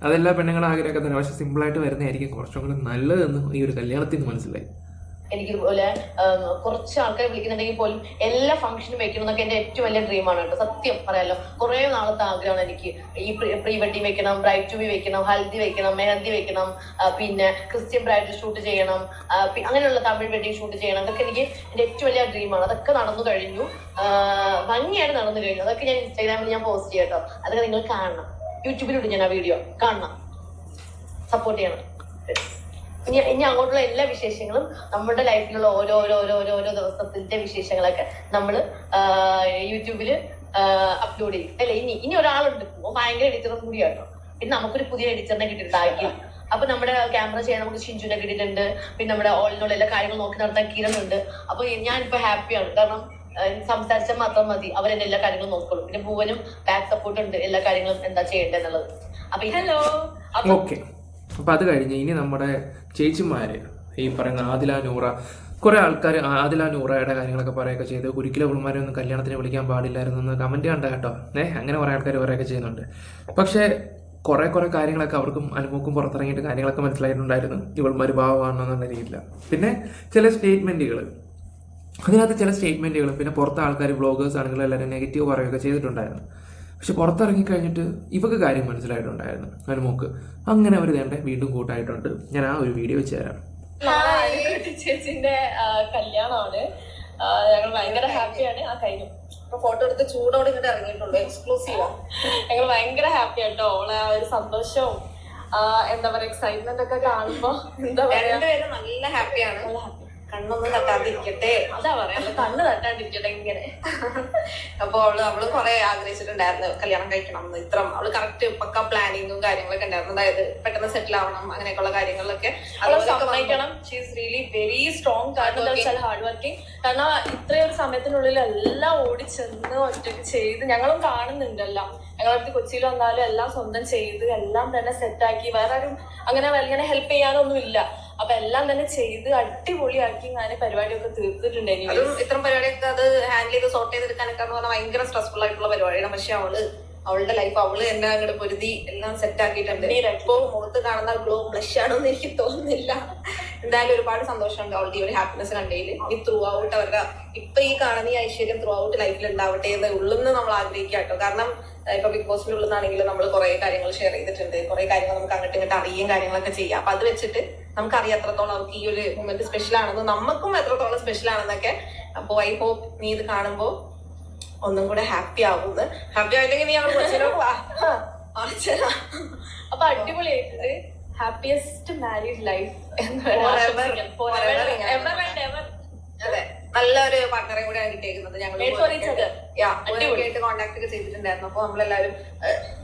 അതെല്ലാ പെണ്ണുങ്ങളും ആഗ്രഹമൊക്കെ തന്നെ. പക്ഷെ സിമ്പിളായിട്ട് വരുന്നതായിരിക്കും കുറച്ചും കൂടെ നല്ലതെന്ന് ഈ ഒരു കല്യാണത്തിൽ നിന്ന് മനസ്സിലായി. എനിക്ക് ഇതുപോലെ കുറച്ച് ആൾക്കാരെ വിളിക്കുന്നുണ്ടെങ്കിൽ പോലും എല്ലാ ഫംഗ്ഷനും വെക്കണം എന്നൊക്കെ എന്റെ ഏറ്റവും വലിയ ഡ്രീമാണ് കേട്ടോ. സത്യം പറയാലോ, കുറെ നാളത്തെ ആഗ്രഹമാണ് എനിക്ക്. ഈ പ്രീ വെഡിങ് വെക്കണം, ബ്രൈഡ് ടു ബി വെക്കണം, ഹൽദി വെക്കണം, മെഹന്തി വെക്കണം, പിന്നെ ക്രിസ്ത്യൻ ബ്രൈഡ് ഷൂട്ട് ചെയ്യണം, അങ്ങനെയുള്ള തമിഴ് വെഡിങ് ഷൂട്ട് ചെയ്യണം. അതൊക്കെ എനിക്ക് എന്റെ ഏറ്റവും വലിയ ഡ്രീമാണ്. അതൊക്കെ നടന്നു കഴിഞ്ഞു, ഭംഗിയായിട്ട് നടന്നു കഴിഞ്ഞു. അതൊക്കെ ഞാൻ ഇൻസ്റ്റാഗ്രാമിൽ ഞാൻ പോസ്റ്റ് ചെയ്യാം കേട്ടോ. അതൊക്കെ നിങ്ങൾ കാണണം. യൂട്യൂബിലിട്ട് ഞാൻ ആ വീഡിയോ കാണണം, സപ്പോർട്ട് ചെയ്യണം. ഇനി അങ്ങോട്ടുള്ള എല്ലാ വിശേഷങ്ങളും നമ്മുടെ ലൈഫിലുള്ള ഓരോ ദിവസത്തിന്റെ വിശേഷങ്ങളൊക്കെ നമ്മൾ യൂട്യൂബില് അപ്ലോഡ് ചെയ്യും അല്ലെ. ഇനി ഒരാളുണ്ട്, ഭയങ്കര എഡിറ്ററും കൂടിയാട്ടോ. പിന്നെ നമുക്കൊരു പുതിയ എഡിറ്ററിനെ കിട്ടിയിട്ടായിരിക്കും. അപ്പൊ നമ്മുടെ ക്യാമറ ചെയ്യാൻ നമുക്ക് ഷിഞ്ചുനെ കിട്ടിയിട്ടുണ്ട്. പിന്നെ നമ്മുടെ ഓളിനുള്ള എല്ലാ കാര്യങ്ങളും നോക്കി നടത്താൻ കിരണുണ്ട്. അപ്പൊ ഞാനിപ്പോ ഹാപ്പിയാണ്, കാരണം സംസാരിച്ചാൽ മാത്രം മതി, അവരെന്നെ എല്ലാ കാര്യങ്ങളും നോക്കുള്ളൂ. പിന്നെ ഭുവനും ബാക്ക് സപ്പോർട്ട് ഉണ്ട്, എല്ലാ കാര്യങ്ങളും എന്താ ചെയ്യേണ്ടതെന്നുള്ളത്. അപ്പൊ ഹലോ. ഓക്കെ, അപ്പം അത് കഴിഞ്ഞ് ഇനി നമ്മുടെ ചേച്ചിമാര്, ഈ പറയുന്ന ആദില നൂറ, കുറെ ആൾക്കാർ ആദില നൂറയുടെ കാര്യങ്ങളൊക്കെ പറയുകയൊക്കെ ചെയ്ത് ഒരിക്കലും അവൾമാരെ ഒന്നും കല്യാണത്തിന് വിളിക്കാൻ പാടില്ലായിരുന്നു എന്ന് കമന്റ് കണ്ട കേട്ടോ. അങ്ങനെ കുറെ ആൾക്കാർ പറയുകയൊക്കെ ചെയ്യുന്നുണ്ട്. പക്ഷേ കുറെ കാര്യങ്ങളൊക്കെ അവർക്കും അനുമോക്കും പുറത്തിറങ്ങിയിട്ട് കാര്യങ്ങളൊക്കെ മനസ്സിലായിട്ടുണ്ടായിരുന്നു, ഇവൾമാർ ഭാവമാണെന്നുള്ള രീതിയില്ല. പിന്നെ ചില സ്റ്റേറ്റ്മെന്റുകൾ, അതിനകത്ത് ചില സ്റ്റേറ്റ്മെന്റുകൾ, പിന്നെ പുറത്തെ ആൾക്കാർ വ്ളോഗേഴ്സ് ആണെങ്കിലും എല്ലാവരും നെഗറ്റീവ് പറയുകയൊക്കെ ചെയ്തിട്ടുണ്ടായിരുന്നു. പക്ഷെ പുറത്തിറങ്ങിക്കഴിഞ്ഞിട്ട് ഇവക്ക് കാര്യം മനസ്സിലായിട്ടുണ്ടായിരുന്നു, അനുമോക്ക്. അങ്ങനെ അവർ വേണ്ട വീണ്ടും കൂട്ടായിട്ടുണ്ട്. ഞാൻ ആ ഒരു വീഡിയോ വെച്ച് തരാം. ചേച്ചിന്റെ കല്യാണമാണ്, ഞങ്ങൾ ഭയങ്കര ഹാപ്പിയാണ്. ആ കഴിഞ്ഞു ഫോട്ടോ എടുത്ത് ചൂടോടെ ഇങ്ങോട്ട് ഇറങ്ങിയിട്ടുള്ളൂ, എക്സ്ക്ലൂസീവാ. ഞങ്ങൾ ഭയങ്കര ഹാപ്പി ആട്ടോ. അവളെ ആ ഒരു സന്തോഷവും എന്താ പറയാ എക്സൈറ്റ്മെന്റ് ഒക്കെ കാണുമ്പോ എന്താ പറയാ, നല്ല ഹാപ്പിയാണ്. കണ്ണൊന്നും തട്ടാതിരിക്കട്ടെ, അതാ പറയാ, കണ്ണ് തട്ടാണ്ടിരിക്കട്ടെ ഇങ്ങനെ. അപ്പൊ അവള് കുറെ ആഗ്രഹിച്ചിട്ടുണ്ടായിരുന്നു കല്യാണം കഴിക്കണം എന്ന്. ഇത്ര അവള് കറക്റ്റ് പക്ക പ്ലാനിങ്ങും കാര്യങ്ങളൊക്കെ ഉണ്ടായിരുന്നു. അതായത് പെട്ടെന്ന് സെറ്റിൽ ആവണം, അങ്ങനെയൊക്കെയുള്ള കാര്യങ്ങളിലൊക്കെ സമ്മതിക്കണം. She is really very strong. കാരണം ഹാർഡ് വർക്കിംഗ്. കാരണം ഇത്രയൊരു സമയത്തിനുള്ളിൽ എല്ലാം ഓടിച്ചെന്ന് ഒറ്റയ്ക്ക് ചെയ്ത് ഞങ്ങളും കാണുന്നുണ്ടല്ലോ. ഞങ്ങളടുത്ത് കൊച്ചിയിൽ വന്നാലും എല്ലാം സ്വന്തം ചെയ്ത് എല്ലാം തന്നെ സെറ്റാക്കി, വേറെ ആരും അങ്ങനെ വലിയ ഹെൽപ്പ് ചെയ്യാനൊന്നും ഇല്ല. അപ്പൊ എല്ലാം തന്നെ ചെയ്ത് അടിപൊളിയാക്കി ഞാൻ പരിപാടിയൊക്കെ തീർത്തിട്ടുണ്ടായിരുന്നു. അതും ഇത്തരം പരിപാടിയൊക്കെ അത് ഹാൻഡിൽ ചെയ്ത് സോർട്ട് ചെയ്തെടുക്കാനൊക്കെ എന്ന് പറഞ്ഞാൽ ഭയങ്കര സ്ട്രെസ്ഫുൾ ആയിട്ടുള്ള പരിപാടിയാണ്. പക്ഷെ അവളുടെ ലൈഫ് അവള് എന്നെ അങ്ങോട്ട് പൊരുതി എല്ലാം സെറ്റ് ആക്കിയിട്ടുണ്ട്. ഇപ്പോ മുഖത്ത് കാണുന്ന ഗ്ലോ ബ്ലഷ് ആണെന്ന് എനിക്ക് തോന്നുന്നില്ല. എന്തായാലും ഒരുപാട് സന്തോഷമുണ്ട് അവളുടെ ഈ ഒരു ഹാപ്പിനെസ് കണ്ടതിൽ. ഈ ത്രൂ ഔട്ട് അവരുടെ ഇപ്പൊ ഈ കാണുന്ന ഈ ഐശ്വര്യം ത്രൂ ഔട്ട് ലൈഫിൽ ഉണ്ടാവട്ടെ എന്ന് ഉള്ളെന്ന് നമ്മൾ ആഗ്രഹിക്കുക കേട്ടോ. കാരണം ഇപ്പൊ ബിഗ് ബോസിന്റെ ഉള്ളതാണെങ്കിലും നമ്മൾ കുറെ കാര്യങ്ങൾ ഷെയർ ചെയ്തിട്ടുണ്ട്, കുറെ കാര്യങ്ങൾ നമുക്ക് അങ്ങോട്ട് ഇങ്ങോട്ട് അറിയും കാര്യങ്ങളൊക്കെ ചെയ്യാം. അപ്പൊ അത് വെച്ചിട്ട് നമുക്കറിയാം എത്രത്തോളം അവർക്ക് ഈ ഒരു മൊമെന്റ് സ്പെഷ്യൽ ആണെന്ന്, നമുക്കും എത്രത്തോളം സ്പെഷ്യൽ ആണെന്നൊക്കെ. അപ്പൊ ഐ ഹോപ്പ് നീ ഇത് കാണുമ്പോ ഒന്നും കൂടെ ഹാപ്പി ആവുന്നത്. ഹാപ്പി ആയില്ലെങ്കിൽ നീ അവിടെ അപ്പൊ അടിപൊളിയായിട്ടുണ്ട്. ഹാപ്പിയസ്റ്റ് മാരീഡ് ലൈഫ് അതെ, നല്ലൊരു പാർട്ണറെ കൂടെയാണ് കിട്ടിയേക്കുന്നത്. ഞങ്ങൾ കോൺടാക്ട് ഒക്കെ ചെയ്തിട്ടുണ്ടായിരുന്നു. അപ്പൊ നമ്മളെല്ലാവരും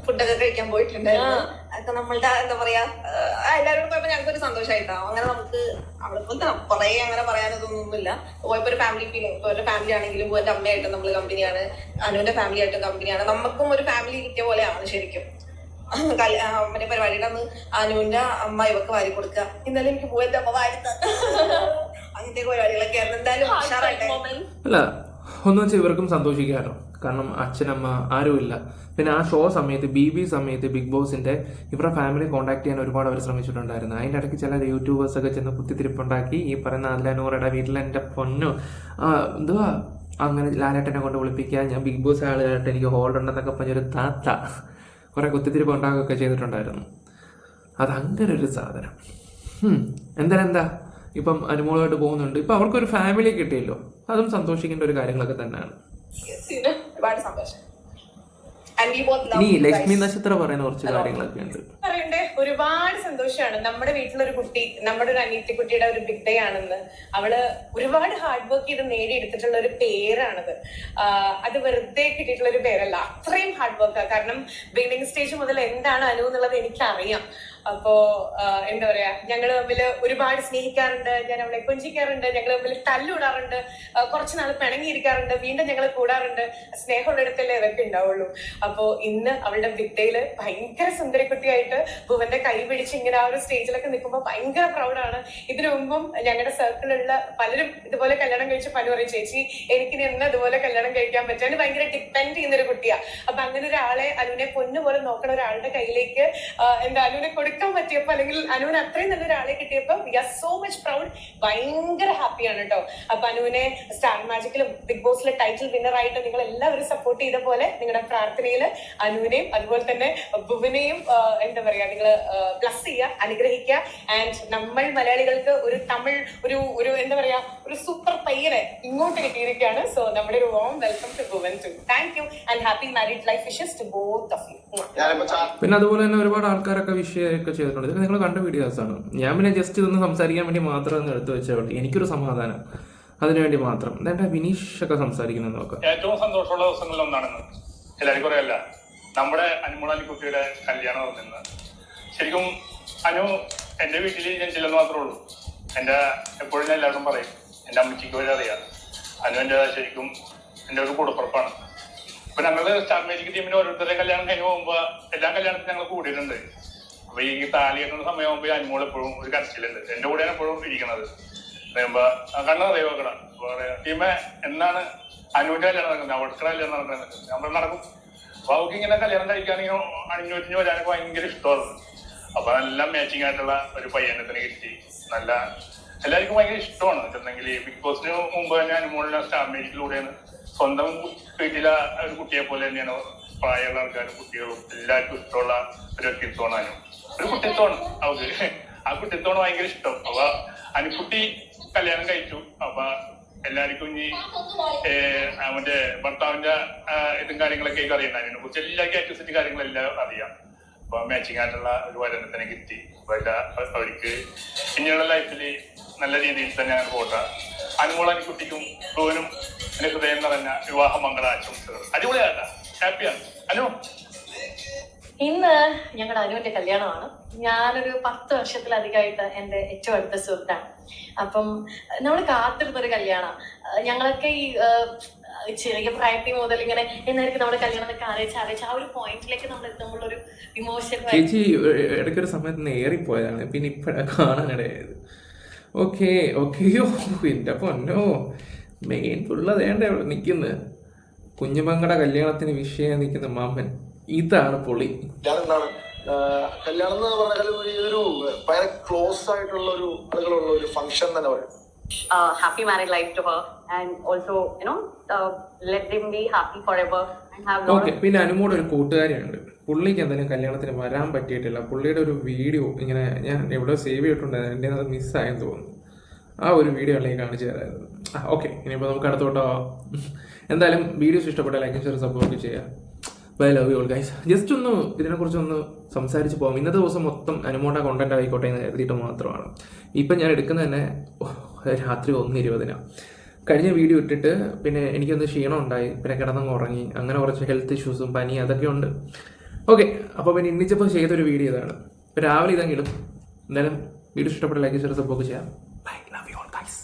ഫുഡൊക്കെ കഴിക്കാൻ പോയിട്ടുണ്ടായിരുന്നു. അതൊക്കെ നമ്മളുടെ എന്താ പറയാ എല്ലാവരും പോയപ്പോ ഞങ്ങൾക്ക് ഒരു സന്തോഷമായിട്ടാവും. അങ്ങനെ നമുക്ക് അവിടെ കുറെ അങ്ങനെ പറയാനതൊന്നുമില്ല. പോയപ്പോ ഒരു ഫാമിലി ഫീലിംഗ്. ഇപ്പൊ ഒരു ഫാമിലി ആണെങ്കിലും എന്റെ അമ്മയായിട്ടും നമ്മൾ കമ്പനിയാണ്, അനുവിന്റെ ഫാമിലി ആയിട്ടും കമ്പനിയാണ്. നമുക്കും ഒരു ഫാമിലി കിട്ടിയ പോലെയാണ് ശരിക്കും. മറ്റേ പരിപാടിയുടെ അന്ന് അനുവിന്റെ അമ്മ ഇവക്ക് വാരി കൊടുക്കുക, ഇന്നലെ എനിക്ക് പോയിട്ട് അമ്മ വാരി അങ്ങനത്തെ പരിപാടികളൊക്കെ ആയിരുന്നു. എന്തായാലും അല്ല, ഒന്നും വെച്ചാൽ ഇവർക്കും സന്തോഷിക്കാമല്ലോ. കാരണം അച്ഛനമ്മ ആരുമില്ല. പിന്നെ ആ ഷോ സമയത്ത് സമയത്ത് ബിഗ് ബോസിന്റെ ഇവരുടെ ഫാമിലി കോൺടാക്ട് ചെയ്യാൻ ഒരുപാട് അവർ ശ്രമിച്ചിട്ടുണ്ടായിരുന്നു. അതിൻ്റെ ഇടയ്ക്ക് ചില യൂട്യൂബേഴ്സ് ഒക്കെ ചെന്ന് കുത്തിത്തിരിപ്പുണ്ടാക്കി ഈ പറയുന്ന ആദില നൂറയുടെ വീട്ടിൽ എൻ്റെ പൊന്നു എന്തുവാ അങ്ങനെ ലാലേട്ടനെ കൊണ്ട് വിളിപ്പിക്കുക, ഞാൻ ബിഗ് ബോസ് ആളുകളായിട്ട് എനിക്ക് ഹോൾഡ് ഉണ്ടെന്നൊക്കെ പറഞ്ഞൊരു താത്ത കുറെ കുത്തിത്തിരിപ്പ് ഉണ്ടാക്കുകയൊക്കെ ചെയ്തിട്ടുണ്ടായിരുന്നു. അതങ്ങനെ ഒരു സാധനം. എന്താ ഇപ്പം അനുമോളായിട്ട് പോകുന്നുണ്ട്. ഇപ്പൊ അവർക്കൊരു ഫാമിലി കിട്ടിയല്ലോ, അതും സന്തോഷിക്കേണ്ട ഒരു കാര്യങ്ങളൊക്കെ തന്നെയാണ്. ഒരുപാട് സന്തോഷം. ഇനി ലക്ഷ്മി നക്ഷത്ര പറയുന്ന കുറച്ച് കാര്യങ്ങളൊക്കെ ഉണ്ട്. പറയണ്ടേ, ഒരുപാട് സന്തോഷമാണ്. നമ്മുടെ വീട്ടിലൊരു കുട്ടി, നമ്മുടെ ഒരു അനിയത്തി കുട്ടിയുടെ ഒരു ബിഗ് ഡേ ആണെന്ന്. അവള് ഒരുപാട് ഹാർഡ് വർക്ക് ചെയ്ത് നേടിയെടുത്തിട്ടുള്ള ഒരു പേരാണത്. അത് വെറുതെ കിട്ടിയിട്ടുള്ള ഒരു പേരല്ല, അത്രയും ഹാർഡ് വർക്കാണ്. കാരണം ബിഗിനിങ് സ്റ്റേജ് മുതൽ എന്താണ് അനു എന്നുള്ളത് എനിക്കറിയാം. അപ്പോ എന്താ പറയാ, ഞങ്ങൾ തമ്മിൽ ഒരുപാട് സ്നേഹിക്കാറുണ്ട്, ഞാൻ അവളെ കൊഞ്ചിക്കാറുണ്ട്, ഞങ്ങൾ തമ്മിൽ തല്ലിടാറുണ്ട്, കുറച്ച് നാൾ പിണങ്ങിയിരിക്കാറുണ്ട്, വീണ്ടും ഞങ്ങൾ കൂടാറുണ്ട്. സ്നേഹമുള്ളിടത്തല്ലേ ഇതൊക്കെ ഉണ്ടാവുള്ളൂ. അപ്പോ ഇന്ന് അവളുടെ ബിഗ് ഡേയില് ഭയങ്കര സുന്ദരിക്കുട്ടിയായിട്ട് ഭുവന്റെ കൈ പിടിച്ച് ഇങ്ങനെ ആ ഒരു സ്റ്റേജിലൊക്കെ നിൽക്കുമ്പോൾ ഭയങ്കര പ്രൗഡാണ്. ഇതിനു മുമ്പും ഞങ്ങളുടെ സർക്കിളിലുള്ള പലരും ഇതുപോലെ കല്യാണം കഴിച്ച് പല പറയും ചേച്ചി എനിക്കിനി എന്നാ ഇതുപോലെ കല്യാണം കഴിക്കാൻ പറ്റും. അതിന് ഭയങ്കര ഡിപ്പെൻഡ് ചെയ്യുന്ന ഒരു കുട്ടിയാണ്. അപ്പൊ അങ്ങനെ ഒരാളെ അനുവിനെ പൊന്നുപോലെ നോക്കണ ഒരാളുടെ കയ്യിലേക്ക് എന്താ അനുവിനെ കൊടുക്കാൻ പറ്റിയപ്പോ, അല്ലെങ്കിൽ അനുവിന് അത്രയും നല്ലൊരാളെ കിട്ടിയപ്പോ we are so much proud. ഭയങ്കര ഹാപ്പിയാണ് കേട്ടോ. അപ്പൊ അനുവിനെ സ്റ്റാർ മാജിക്കിലും ബിഗ് ബോസിലെ ടൈറ്റിൽ വിന്നർ ആയിട്ട് നിങ്ങൾ എല്ലാവരും സപ്പോർട്ട് ചെയ്ത പോലെ നിങ്ങളുടെ പ്രാർത്ഥനയിൽ അനുവിനെയും അതുപോലെ തന്നെ ഭുവനെയും എന്താ പറയാ നിങ്ങൾ ബ്ലസ് ചെയ്യുക, അനുഗ്രഹിക്കുക. ആൻഡ് നമ്മൾ മലയാളികൾക്ക് ഒരു തമിഴ് ഒരു എന്താ പറയാ ഒരു സൂപ്പർ പയ്യനെ ഇങ്ങോട്ട് കിട്ടിയിരിക്കുകയാണ്. സോ നമ്മുടെ ഒരു warm welcome to Bhuvan too. Thank you and happy married life wishes to both of you. പിന്നെ അതുപോലെ തന്നെ ഒരുപാട് ആൾക്കാരൊക്കെ വിഷയമൊക്കെ ചെയ്തിട്ടുണ്ട്. ഇതൊക്കെ നിങ്ങൾ കണ്ട വീഡിയോസാണ്. ഞാൻ പിന്നെ ജസ്റ്റ് ഇതൊന്ന് സംസാരിക്കാൻ വേണ്ടി മാത്രം ഒന്ന് എടുത്തു വെച്ചേ ഉള്ളൂ. എനിക്കൊരു സമാധാനം അതിനുവേണ്ടി മാത്രം. എന്താ വിനീഷ് ഒക്കെ സംസാരിക്കുന്നത് നോക്കാം. ഏറ്റവും സന്തോഷമുള്ള ദിവസങ്ങളിൽ ഒന്നാണെന്ന് എല്ലാവർക്കും അറിയല്ല, നമ്മുടെ അനുമോളാലിക്കുട്ടിയുടെ കല്യാണം നടന്നത്. ശരിക്കും അനു എൻ്റെ വീട്ടിൽ ജനിച്ചില്ലെന്ന് മാത്രമേ ഉള്ളൂ. എൻ്റെ എപ്പോഴും ഞാൻ എല്ലാവരും പറയും, എൻ്റെ അമ്മച്ചിക്ക് വരെ അറിയാം അനു എൻ്റെ ശരിക്കും എൻ്റെ ഒരു കൂടപ്പുറപ്പാണ്. അപ്പൊ ഞങ്ങള് സ്റ്റാർ മാജിക് ടീമിന് ഓരോരുത്തരുടെ കല്യാണം കഴിഞ്ഞ് പോകുമ്പോൾ എല്ലാ കല്യാണത്തിനും ഞങ്ങൾ കൂടിയിട്ടുണ്ട്. അപ്പൊ ഈ താലി കെട്ടുന്ന സമയമാകുമ്പോൾ അനുമോൾ എപ്പോഴും ഒരു കരച്ചിലുണ്ട്. എൻ്റെ കൂടെയാണ് എപ്പോഴും ഇരിക്കുന്നത്. പറയുമ്പോ കണ്ണറിയോ കട ടീമെ എന്നാണ് അനുവിന്റെ കല്യാണം നടക്കുന്നത്, അവൾക്ക് കല്യാണം നടക്കുന്നത്. നമ്മൾ നടക്കും. അപ്പൊ അവർക്ക് ഇങ്ങനെ കല്യാണം കഴിക്കാനെങ്കിൽ അണിഞ്ഞൊരിഞ്ഞ് വരാനൊക്കെ ഭയങ്കര ഇഷ്ടമായിരുന്നു. അപ്പൊ നല്ല മാച്ചിങ് ആയിട്ടുള്ള ഒരു പയ്യനെ തന്നെ കിട്ടി. നല്ല എല്ലാവർക്കും ഭയങ്കര ഇഷ്ടമാണ്. വെച്ചിട്ടുണ്ടെങ്കിൽ ബിഗ് ബോസിന് മുമ്പ് തന്നെ അനുമോളിനെ സ്റ്റാർ മാജിക്കിലൂടെയാണ് സ്വന്തം വീട്ടിലെ ഒരു കുട്ടിയെ പോലെ തന്നെയാണ് പ്രായമുള്ള ആൾക്കാരും കുട്ടികളും എല്ലാവർക്കും ഇഷ്ടമുള്ള ഒരു വ്യക്തിത്വമാണ് അനു. ഒരു കുട്ടിത്വമാണ് അവർക്ക്. ആ കുട്ടിത്വമാണ് ഭയങ്കര ഇഷ്ടം. അപ്പൊ അനുക്കുട്ടി കല്യാണം കഴിച്ചു. അപ്പൊ എല്ലാവർക്കും ഇനി മറ്റേ ഭർത്താവിന്റെ ഇതും കാര്യങ്ങളൊക്കെ അറിയാം. അതിനെ കുറിച്ച് എല്ലാ കാറ്റസിറ്റി കാര്യങ്ങളെല്ലാം അറിയാം. അപ്പൊ മാച്ചിങ് ആയിട്ടുള്ള ഒരു വരനെ കിട്ടി. അപ്പൊ അവർക്ക് ഇനിയുള്ള ലൈഫിൽ നല്ല രീതിയിൽ തന്നെ ഞാൻ പോട്ടെ. അനുമോൾ അനുക്കുട്ടിക്കും ഭുവനും എന്റെ ഹൃദയം നിറഞ്ഞ വിവാഹ മംഗള ആശംസകൾ. അടിപൊളിയാട്ടാ, ഹാപ്പിയാണ് അനു. ഇന്ന് ഞങ്ങളുടെ അനുവിന്റെ കല്യാണമാണ്. ഞാനൊരു 10 വർഷത്തിലധികമായിട്ട് എൻ്റെ ഏറ്റവും അടുത്ത സുഹൃത്താണ്. അപ്പം നമ്മൾ കാത്തിരുന്നൊരു കല്യാണം. ഞങ്ങളൊക്കെ ഈ ചെറിയ പ്രായത്തിൽ മുതൽ ഇങ്ങനെ എന്നായിരിക്കും നമ്മുടെ കല്യാണം എന്നൊക്കെ ആലോചിച്ച് ആ ഒരു പോയിന്റിലേക്ക് നമ്മൾ എത്തുമ്പോൾ ഒരു ഇമോഷൻ. ചേച്ചി ഇടയ്ക്കൊരു സമയത്ത് ഏറിപ്പോയതാണ്, പിന്നെ ഇപ്പോഴാണ് കാണാനിടയായത്. ഓക്കെ എൻ്റെ പൊന്നോ, മെയിൻ പുള്ളതേണ്ട നിൽക്കുന്നത് കുഞ്ഞുമങ്ങളുടെ കല്യാണത്തിന് വിഷയം നിൽക്കുന്ന മാമൻ. ഇതാണ് പൊളി. കല്യാണം എന്ന് പറഞ്ഞാൽ ഇതൊരു ഭയങ്കര ക്ലോസ് ആയിട്ടുള്ള ഒരു ആളുകളുള്ള ഒരു ഫംഗ്ഷൻ തന്നെ പറയും. Happy married life to her and also let them be happy forever and have lot okay. പിന്നെ അനുമോടെ ഒരു കൂട്ടുകാരിയുണ്ട്. പുള്ളിക്ക് എന്തായാലും കല്യാണത്തിന് വരാൻ പറ്റിയിട്ടില്ല. പുള്ളിയുടെ ഒരു വീഡിയോ ഇങ്ങനെ ഞാൻ എവിടെ സേവ് ചെയ്തിട്ടുണ്ടായിരുന്നു, എൻ്റെ അത് മിസ്സായെന്ന് തോന്നുന്നു. ആ ഒരു വീഡിയോ അല്ലെങ്കിൽ കാണിച്ചു തരായിരുന്നു. ഓക്കെ, ഇനിയിപ്പോൾ നമുക്ക് അടുത്തോട്ടോ. എന്തായാലും വീഡിയോസ് ഇഷ്ടപ്പെട്ട ലൈക്ക് ഷെയർ സപ്പോർട്ട് ചെയ്യാം. Bye, love you all guys. Just ഒന്ന് ഇതിനെക്കുറിച്ചൊന്ന് സംസാരിച്ച് പോകാം. ഇന്നത്തെ ദിവസം മൊത്തം അനുമോടെ കോണ്ടന്റ് ആയിക്കോട്ടെ എന്ന് കരുതിയിട്ട് മാത്രമാണ്. ഇപ്പം ഞാൻ എടുക്കുന്നത് തന്നെ രാത്രി 1:20 കഴിഞ്ഞ വീഡിയോ ഇട്ടിട്ട് പിന്നെ എനിക്കൊന്ന് ക്ഷീണം ഉണ്ടായി, പിന്നെ കിടന്നങ്ങ് ഉറങ്ങി. അങ്ങനെ കുറച്ച് ഹെൽത്ത് ഇഷ്യൂസും പനി അതൊക്കെ ഉണ്ട്. ഓക്കെ, അപ്പോൾ പിന്നെ ഇന്നിച്ചപ്പോൾ ചെയ്തൊരു വീഡിയോ ഇതാണ്. ഇപ്പോൾ രാവിലെ ഇതെങ്കിലും എന്തായാലും വീഡിയോ ഇഷ്ടപ്പെട്ട ലൈക്ക് ഷെയർ സപ്പോർട്ട് ചെയ്യാം. Bye, love you all guys.